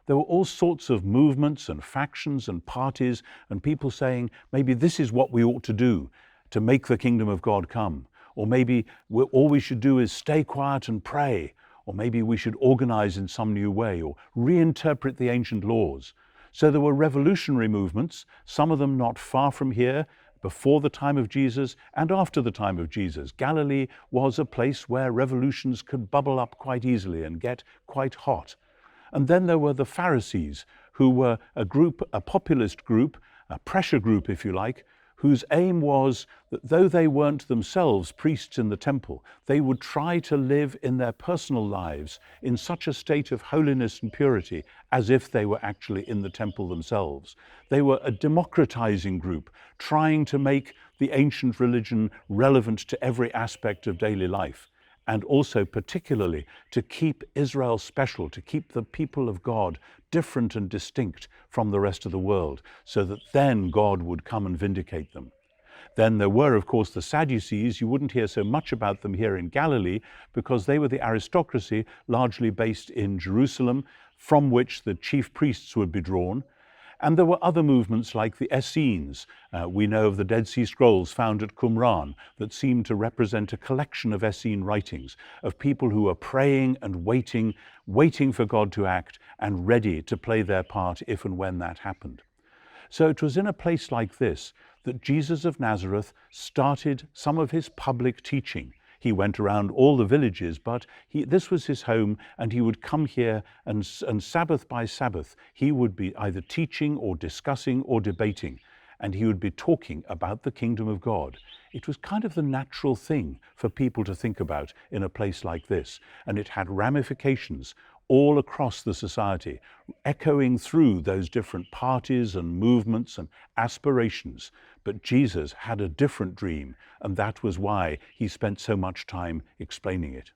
There were all sorts of movements and factions and parties and people saying, maybe this is what we ought to do to make the kingdom of God come. Or maybe all we should do is stay quiet and pray. Or maybe we should organize in some new way or reinterpret the ancient laws. So there were revolutionary movements, some of them not far from here, before the time of Jesus and after the time of Jesus. Galilee was a place where revolutions could bubble up quite easily and get quite hot. And then there were the Pharisees, who were a populist group, a pressure group if you like, whose aim was that though they weren't themselves priests in the temple, they would try to live in their personal lives in such a state of holiness and purity as if they were actually in the temple themselves. They were a democratizing group, trying to make the ancient religion relevant to every aspect of daily life, and also particularly to keep Israel special, to keep the people of God different and distinct from the rest of the world, so that then God would come and vindicate them. Then there were, of course, the Sadducees. You wouldn't hear so much about them here in Galilee because they were the aristocracy largely based in Jerusalem, from which the chief priests would be drawn. And there were other movements like the Essenes. We know of the Dead Sea Scrolls found at Qumran that seem to represent a collection of Essene writings of people who are praying and waiting for God to act and ready to play their part if and when that happened. So it was in a place like this that Jesus of Nazareth started some of his public teaching. He went around all the villages, but this was his home, and he would come here and Sabbath by Sabbath, he would be either teaching or discussing or debating, and he would be talking about the kingdom of God. It was kind of the natural thing for people to think about in a place like this, and it had ramifications all across the society, echoing through those different parties and movements and aspirations. But Jesus had a different dream, and that was why he spent so much time explaining it.